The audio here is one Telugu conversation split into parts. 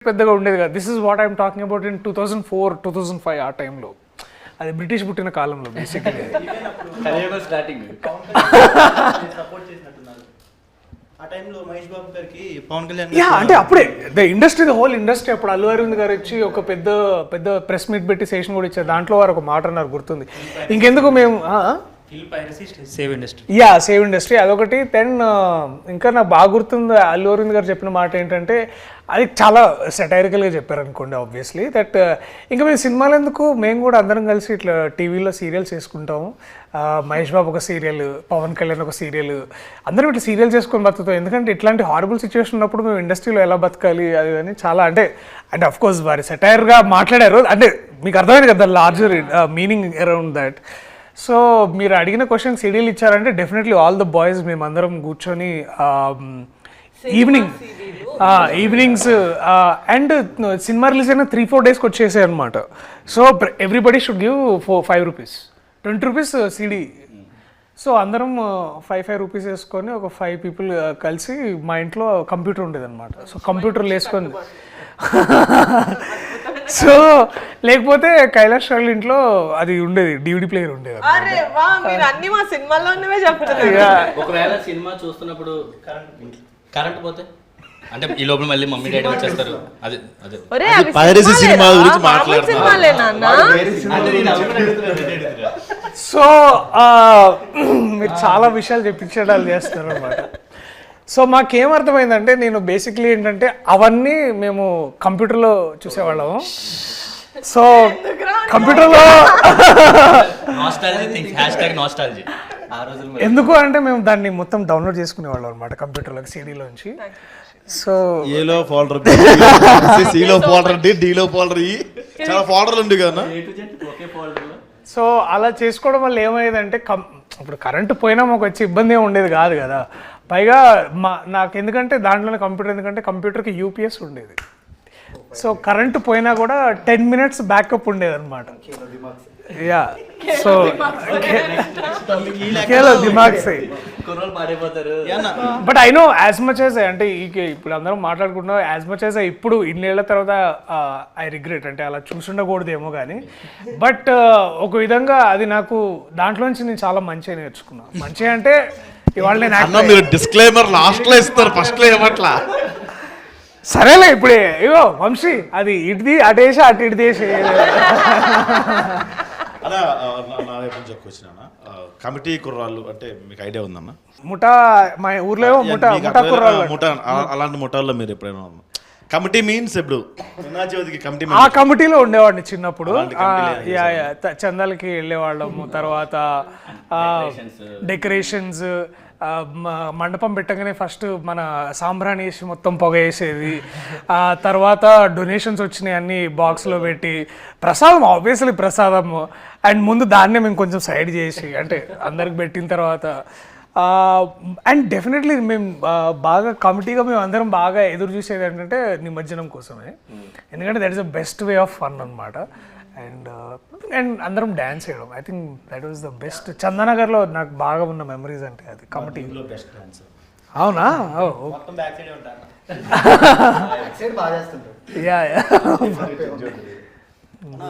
పెద్దగా ఉండేది కదా. This is what I'm talking about in 2004, 2005 ఆ టైంలో. అది బ్రిటిష్ పుట్టిన కాలంలో బేసిక్లీ. స్టార్టింగ్ అంటే అప్పుడే the industry, the whole industry. అప్పుడు అల్లు అరవింద్ గారు వచ్చి ఒక పెద్ద పెద్ద ప్రెస్ మీట్ పెట్టి సెషన్ కూడా ఇచ్చారు. దాంట్లో వారు ఒక మాట అన్నారు గుర్తుంది. ఇంకెందుకు మేము సేవ్ ఇండస్ట్రీ అదొకటి. దెన్ ఇంకా నాకు బాగా గుర్తుంది అల్లు అరవింద్ గారు చెప్పిన మాట ఏంటంటే, అది చాలా సెటైరికల్గా చెప్పారు అనుకోండి ఆబ్వియస్లీ, దట్ ఇంకా మేము సినిమాలు ఎందుకు, మేము కూడా అందరం కలిసి ఇట్లా టీవీలో సీరియల్స్ చేసుకుంటాము. మహేష్ బాబు ఒక సీరియల్, పవన్ కళ్యాణ్ ఒక సీరియల్, అందరం ఇట్లా సీరియల్ చేసుకొని బతుకుతాం. ఎందుకంటే ఇట్లాంటి హారబుల్ సిచ్యువేషన్ ఉన్నప్పుడు మేము ఇండస్ట్రీలో ఎలా బతకాలి అది అని చాలా అంటే అఫ్కోర్స్ వారి సెటైర్గా మాట్లాడారు. అంటే మీకు అర్థమైంది కదా larger meaning around that. So మీరు అడిగిన క్వశ్చన్ సీడీలు ఇచ్చారంటే డెఫినెట్లీ ఆల్ ద బాయ్స్ మేమందరం కూర్చొని ఈవినింగ్స్ అండ్ సినిమా రిలీజ్ అయిన 3-4 డేస్కి వచ్చేసాయి అనమాట. So everybody should give 5 rupees, 20 rupees CD. So అందరం 5 రూపీస్ వేసుకొని ఒక 5 పీపుల్ కలిసి మా ఇంట్లో కంప్యూటర్ ఉండేది అనమాట. సో కంప్యూటర్లు వేసుకొని సో లేకపోతే కైలాష్ వాళ్ళ ఇంట్లో అది ఉండేది, డివిడి ప్లేయర్ ఉండేది. ఒకవేళ సినిమా చూస్తున్నప్పుడు కరెంట్ పోతే అంటే ఈ లోపల మళ్ళీ మమ్మీ డాడీ వచ్చేస్తారు. అదే పైరసీ సినిమా గురించి మాట్లాడుతున్నా. సో మీరు చాలా విషయాలు చెప్పించడాలు చేస్తారు అనమాట. సో మాకేమర్థమైందంటే, నేను బేసిక్లీ ఏంటంటే అవన్నీ మేము కంప్యూటర్లో చూసేవాళ్ళము. సో కంప్యూటర్లో ఎందుకు అంటే మేము దాన్ని మొత్తం డౌన్లోడ్ చేసుకునేవాళ్ళం అనమాట కంప్యూటర్లోకి, సీడీలోంచి. సో ఏలో ఫోల్డర్, సిలో ఫోల్డర్, డీలో ఫోల్డర్, చాలా ఫోల్డర్లు ఉంది కదా. సో అలా చేసుకోవడం వల్ల ఏమయ్యేదంటే, ఇప్పుడు కరెంటు పోయినా మాకు వచ్చే ఇబ్బంది ఏమి ఉండేది కాదు కదా. పైగా నాకు ఎందుకంటే దాంట్లోనే కంప్యూటర్, ఎందుకంటే కంప్యూటర్కి యూపీఎస్ ఉండేది. సో కరెంటు పోయినా కూడా 10 minutes బ్యాకప్ ఉండేది అనమాట. యా సో దిమాగ్ సై. But I know as much as అంటే ఇప్పుడు అందరం మాట్లాడుకుంటున్నాం, యాజ్ మచ్ యాజ్ ఇప్పుడు ఇన్నేళ్ల తర్వాత ఐ రిగ్రెట్, అంటే అలా చూసుండకూడదేమో కానీ. బట్ ఒక విధంగా అది నాకు దాంట్లోంచి నేను చాలా మంచిగా నేర్చుకున్నాను. మంచిగా అంటే ఇవాళ నేను డిస్క్లైమర్ లాస్ట్ లో ఇస్తారు, ఫస్ట్ లో ఏమట్లా. సరేలే ఇప్పుడే ఇగో వంశీ అది ఇటుది అటేసి అటు ఇటు దేశ అలా నా వైపు నుంచి వచ్చిన కమిటీ కుర్రాళ్ళు అంటే మీకు ఐడియా ఉందన్న? ముఠా, మా ఊర్లో ముఠా కుర్రాళ్ళు. ముఠా, అలాంటి ముఠాల్లో మీరు ఎప్పుడైనా కమిటీ మీన్స్ ఇప్పుడు కమిటీ, ఆ కమిటీలో ఉండేవాడిని చిన్నప్పుడు. చందాలకి వెళ్ళేవాళ్ళము, తర్వాత డెకరేషన్స్, మండపం పెట్టగానే ఫస్ట్ మన సాంబ్రాణి వేసి మొత్తం పొగ వేసేది. తర్వాత డొనేషన్స్ వచ్చినాయి అన్ని బాక్స్లో పెట్టి, ప్రసాదం ఆబ్వియస్లీ ప్రసాదం, అండ్ ముందు దాన్నే మేము కొంచెం సైడ్ చేసి అంటే అందరికి పెట్టిన తర్వాత. అండ్ డెఫినెట్లీ మేము బాగా కమిటీగా మేము అందరం బాగా ఎదురు చూసేది ఏంటంటే నిమజ్జనం కోసమే. ఎందుకంటే that is the best way of fun అనమాట. అండ్ అందరం డ్యాన్స్ చేయడం, I think that was the best. చందనగర్లో నాకు బాగా ఉన్న మెమరీస్ అంటే అది కమిటీలో బెస్ట్ డాన్స్. అవునా? యా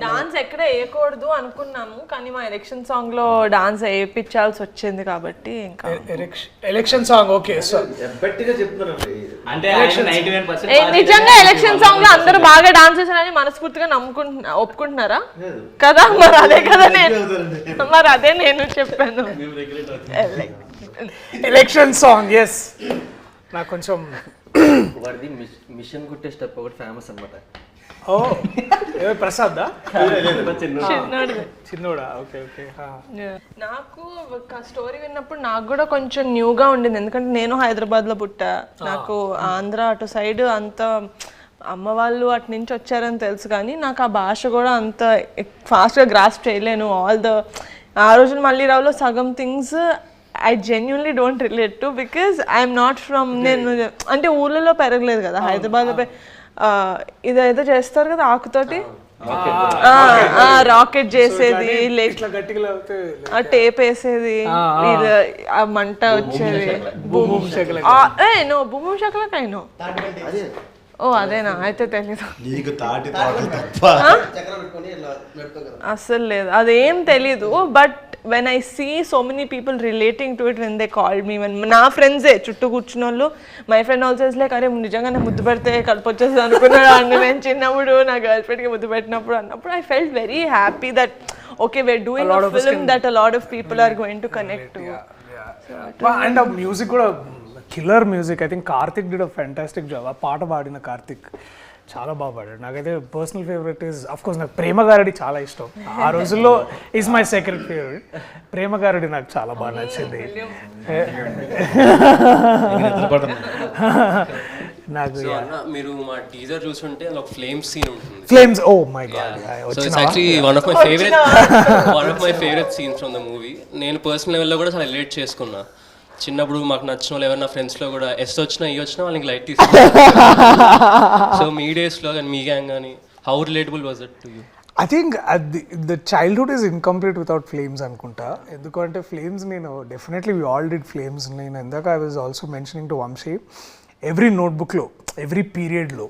డాన్స్ ఎక్కడ వేయకూడదు అనుకున్నాము, కానీ మా ఎలక్షన్ సాంగ్ లో డాన్స్ వేయించాల్సి వచ్చింది కాబట్టి ఇంకా ఎలక్షన్ సాంగ్. ఓకే, సో నిజంగా ఎలక్షన్ సాంగ్ లో అందరూ బాగా డాన్స్ చేశారని మనస్ఫూర్తిగా ఒప్పుకుంటున్నారా కదా? మరి అదే నేను చెప్పాను. ఎలక్షన్ సాంగ్ ఎస్. నాకు కొంచెం మిషన్ కుట్టే స్టెప్ ఒకటి ఫేమస్ అన్నమాట. ఓ ప్రసాద్ చిన్నోడా? Okay okay. నాకు స్టోరీ విన్నప్పుడు నాకు కూడా కొంచెం న్యూగా ఉండింది, ఎందుకంటే నేను హైదరాబాద్లో పుట్టా. నాకు ఆంధ్ర అటు సైడ్ అంత అమ్మ వాళ్ళు అటు నుంచి వచ్చారని తెలుసు, కానీ నాకు ఆ భాష కూడా అంత ఫాస్ట్గా గ్రాస్ప్ చేయలేను. ఆ రోజున మళ్ళీ రావులో సగం things I genuinely don't relate to, because I'm not from, నేను అంటే ఊళ్ళలో పెరగలేదు కదా. హైదరాబాద్లో ఇదేదో చేస్తారు కదా ఆకుతోటి, రాకెట్ చేసేది, టేప్ వేసేది, ఆ మంట వచ్చేది. భూమి శకలకైనా ఓ అదేనా, అయితే తెలీదు. నీకు తాటి తోటలు తప్ప అస్సలు లేదు, అదేం తెలీదు. But when I see so many people relating to it when they called me, నా ఫ్రెండ్సే చుట్టూ కూర్చున్న వాళ్ళు, my friend also is like అరే నిజంగానే ముద్దు పెడితే కడుపు వచ్చేస్తుంది అనుకున్నాడు అండి నేను చిన్నప్పుడు, నా గర్ల్ ఫ్రెండ్కి ముద్దు పెట్టినప్పుడు అన్నప్పుడు I felt very happy that okay we're doing a film that a lot of people are going to connect to. And ఆ మ్యూజిక్ కూడా killer music. I think Karthik did a fantastic job. ఆ పాట పాడిన కార్తిక్ చాలా బాగా పాడాడు. నాకైతే personal favourite is of course నాకు ప్రేమ గారడి చాలా ఇష్టం. ఆ రోజుల్లో is my second favourite. Prema Garadi నాకు చాలా బాగా నచ్చింది. నాకు మీరు మా టీజర్ చూస్తుంటే ఒక ఫ్లేమ్స్ సీన్ ఉంటుంది. Flames, oh my god, so it's actually one of my favourite scenes from the movie. నేను పర్సనల్ లెవెల్లో కూడా చాలా రిలేట్ చేసుకున్నా. చిన్నప్పుడు మాకు నచ్చిన వాళ్ళు ఎవరైనా ఫ్రెండ్స్లో కూడా ఎస్ వచ్చినా ఈ వచ్చినా వాళ్ళకి లైట్ తీసుకున్నారు. సో మీ డేస్లో కానీ మీ గ్యాంగ్ కానీ how relatable was it to you? I think the childhood is incomplete without flames అనుకుంటా. ఎందుకంటే ఫ్లేమ్స్ నేను definitely we all did flames. నేను ఇందాక I was also mentioning to Vamshi, every నోట్బుక్లో ఎవ్రీ పీరియడ్లో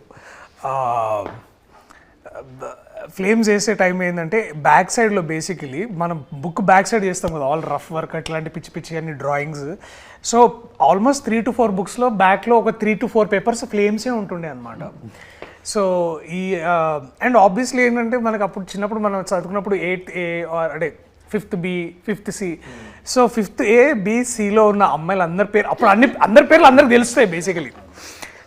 ఫ్లేమ్స్ వేసే టైం ఏంటంటే బ్యాక్ సైడ్లో బేసికలీ మనం బుక్ బ్యాక్ సైడ్ చేస్తాం కదా, ఆల్ రఫ్ వర్క్ అట్లాంటి పిచ్చి పిచ్చి అన్ని డ్రాయింగ్స్. సో ఆల్మోస్ట్ 3 to 4 బుక్స్లో బ్యాక్లో ఒక 3 to 4 పేపర్స్ ఫ్లేమ్సే ఉంటుండే అనమాట. సో ఈ అండ్ ఆబ్వియస్లీ ఏంటంటే మనకు అప్పుడు చిన్నప్పుడు మనం చదువుకున్నప్పుడు 8th A అంటే 5th B 5th C. So 5th A B Cలో ఉన్న అమ్మాయిలు అందరి పేరు అప్పుడు అందరి పేర్లు అందరికి తెలుస్తాయి బేసికలీ.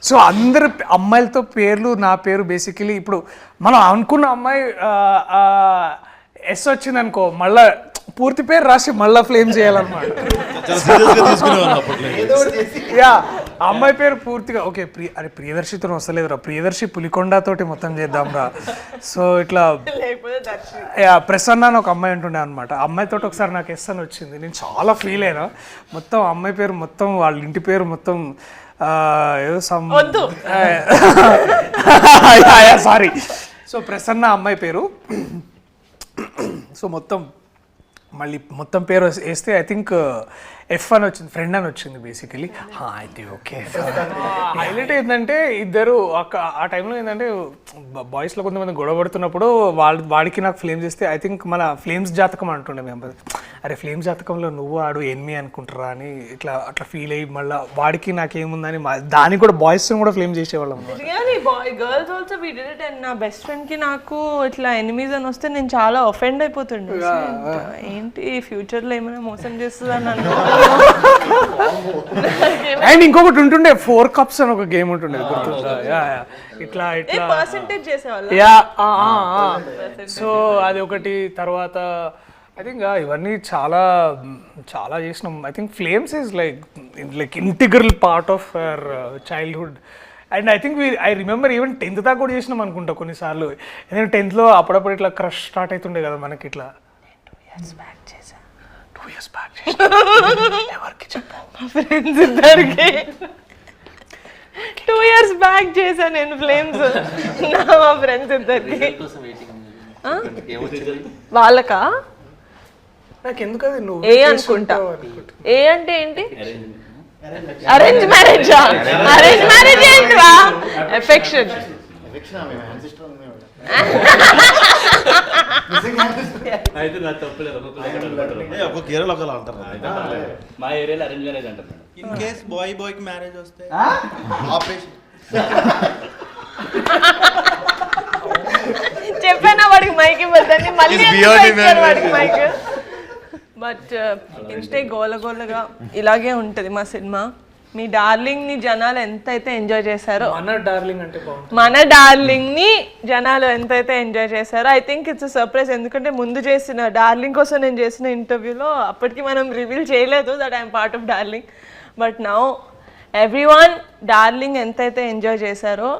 సో అందరు అమ్మాయిలతో పేర్లు, నా పేరు బేసికలీ ఇప్పుడు మనం అనుకున్న అమ్మాయి ఎస్ వచ్చింది అనుకో, మళ్ళా పూర్తి పేరు రాసి మళ్ళీ ఫ్లేమ్ చేయాలన్నమాట. యా, అమ్మాయి పేరు పూర్తిగా ఓకే అరే ప్రియదర్శితో వస్తలేదురా, ప్రియదర్శి పులికొండతోటి మొత్తం చేద్దాం రా. సో ఇట్లా యా ప్రసన్న అని ఒక అమ్మాయి ఉంటుండే అనమాట. అమ్మాయితో ఒకసారి నాకు ఎస్ అని వచ్చింది, నేను చాలా ఫీల్ అయినా. మొత్తం అమ్మాయి పేరు మొత్తం వాళ్ళ ఇంటి పేరు మొత్తం ఏదో సారీ. సో ప్రసన్న అమ్మాయి పేరు. సో మళ్ళీ మొత్తం పేరు వేస్తే ఐ థింక్ ఎఫ్ అని వచ్చింది, ఫ్రెండ్ అని వచ్చింది బేసికలీ. అయితే ఓకే. హైలైట్ ఏంటంటే ఇద్దరు ఆ టైంలో ఏంటంటే బాయ్స్లో కొంతమంది గొడవ పడుతున్నప్పుడు వాడికి నాకు ఫ్లేమ్స్ ఇస్తే ఐ థింక్ మన ఫ్లేమ్స్ జాతకం అంటుండే మేము. అరే ఫ్లేమ్స్ జాతకంలో నువ్వు ఆడు ఎనిమి అనుకుంటారా అని అట్లా ఫీల్ అయ్యి మళ్ళీ వాడికి నాకేముందని దానికి కూడా బాయ్స్ కూడా ఫ్లేమ్ చేసేవాళ్ళం. Girls also we did it. And నా బెస్ట్ ఫ్రెండ్ కి నాకు ఇట్లా ఎనిమీస్ అని వస్తే నేను చాలా ఒఫెండ్ అయిపోతుండే. ఏంటి ఫ్యూచర్ లో ఏమైనా మోసం చేస్తుందని అనుకో. అండ్ ఇంకొకటి ఉంటుండే 4 cups అని ఒక గేమ్ ఉంటుండే, ఇట్లా పర్సెంటేజ్ చేసేవాళ్ళు. సో అది ఒకటి. తర్వాత ఐ థింక్ ఇవన్నీ చాలా చాలా చేసినాం. I think flames is like integral part of our childhood. And I think I remember even 10th దాకా కూడా చేసినాం అనుకుంటా కొన్నిసార్లు. ఎందుకంటే 10thలో అప్పుడప్పుడు ఇట్లా క్రష్ స్టార్ట్ అవుతుండే కదా మనకి. ఇట్లా 2 years back ఎవరికి చెప్పు, మా ఫ్రెండ్స్ ఇద్దరికి 2 years బ్యాక్ చేశా నేను ఫ్లేమ్స్. మా ఫ్రెండ్స్ ఇద్దరికి వాళ్ళకా నాకు ఎందుకు అది నువ్వు ఏ అనుకుంటా. ఏ అంటే ఏంటి? Arrange marriage. అరేంజ్ మ్యారేజ్ ఏంటిరా? ఎఫెక్షన్. మా ఏరియాలో అరేంజ్ మ్యారేజ్ అంటారు. ఇన్ కేస్ బాయ్ కి మ్యారేజ్ వస్తే చెప్పానా వాడికి మైక్ ఇవ్వద్దని, మళ్ళీ వాడికి మైక్. బట్ ఇంతే గోలగోలగా ఇలాగే ఉంటుంది మా సినిమా. మీ డార్లింగ్ ని జనాలు ఎంతైతే ఎంజాయ్ చేశారో, మన డార్లింగ్ ని జనాలు ఎంతైతే ఎంజాయ్ చేశారో ఐ థింక్ ఇట్స్ సర్ప్రైజ్. ఎందుకంటే ముందు చేసిన డార్లింగ్ కోసం నేను చేసిన ఇంటర్వ్యూలో అప్పటికి మనం రివీల్ చేయలేదు that I'm part of darling. But now everyone darling ఎంతైతే ఎంజాయ్ చేశారో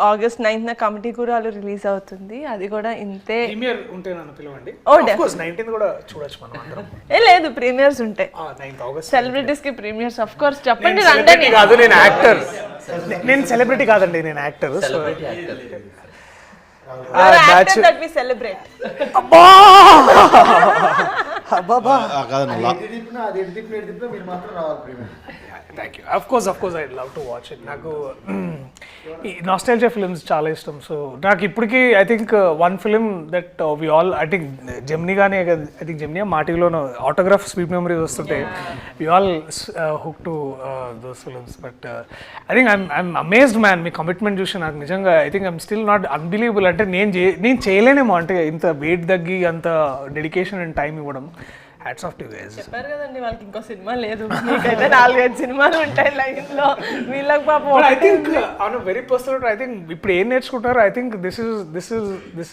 August 9th కమిటీ కూడా రిలీజ్ అవుతుంది. అది కూడా ఇంతే. ప్రీమియర్ ఉంటే నన్ను పిలవండి. ఆఫ్ కోర్స్ 19th కూడా చూడొచ్చు మనం అందరం. లేదు ప్రీమియర్స్ ఉంటాయి. 9th August సెలబ్రిటీస్ కి ప్రీమియర్స్ ఆఫ్ కోర్స్. చెప్పండి రండి. కాదు నేను యాక్టర్. నేను సెలబ్రిటీ కాదండి, నేను actor. So actor that we celebrate. అబ్బా అబ్బాబా కాదండి thank you of course I love to watch it. నాకు ఈ నాస్టాల్జియా ఫిల్మ్స్ చాలా ఇష్టం. సో నాకు ఇప్పటికీ I think one film that we all I think Gemini కానీ ఐ థింక్ జెమినీ మాటిలోనూ ఆటోగ్రాఫ్ స్వీట్ మెమరీస్ వస్తుంటే we all hook to those films. But I think I'm amazed man. Me commitment చూసి నాకు నిజంగా I think I'm still not unbelievable. అంటే నేను చేయలేనేమో, అంటే ఇంత వెయిట్ తగ్గి అంత డెడికేషన్ అండ్ టైం ఇవ్వడం. Hats off to guys. చెప్పారు కదండి వాళ్ళకి ఇంకో సినిమా లేదు, మీకైతే 4-5 సినిమాలు ఉంటాయి లైన్ లో, వీళ్ళకి పాపం I think on a very personal I think ఇప్పుడు ఏం నేర్చుకుంటారు I think this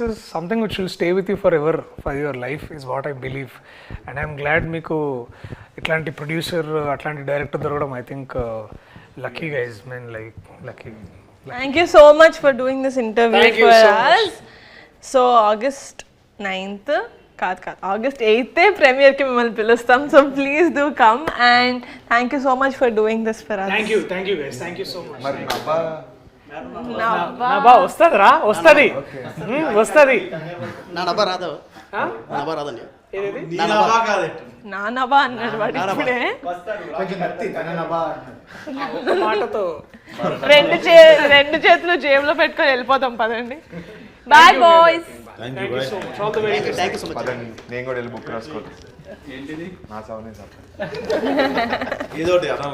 is something which will stay with you for ever for your life is what I believe. And I'm glad మీకు ఇట్లాంటి ప్రొడ్యూసర్ అట్లాంటి డైరెక్టర్ దొరకడం. I think lucky guys men like lucky. Thank you so much for doing this interview Thank you for so us. So August 9th కాదు August 8th ప్రీమియర్కి మిమ్మల్ని పిలుస్తాం. So please do come and thank you so much for doing this for us. Thank you guys, thank you so much. నవ్వా. నా బా వస్తుంది రా, వస్తుంది వస్తుంది. నా డబ్బా రాదు, నా డబ్బా రాదండి. నా నవ్వా అన్నాడు వాడు ఇప్పుడే. మాటతో రెండు చేతులు జేబులో పెట్టుకొని వెళ్ళిపోతాం పదండి. Bye boys. Thank you so much, all the very best. Thank you so much. నేను కూడా వెళ్ళి బుక్ రాసుకోవాలి. నా సౌండ్ ఏదో ఒకటి అనాలి.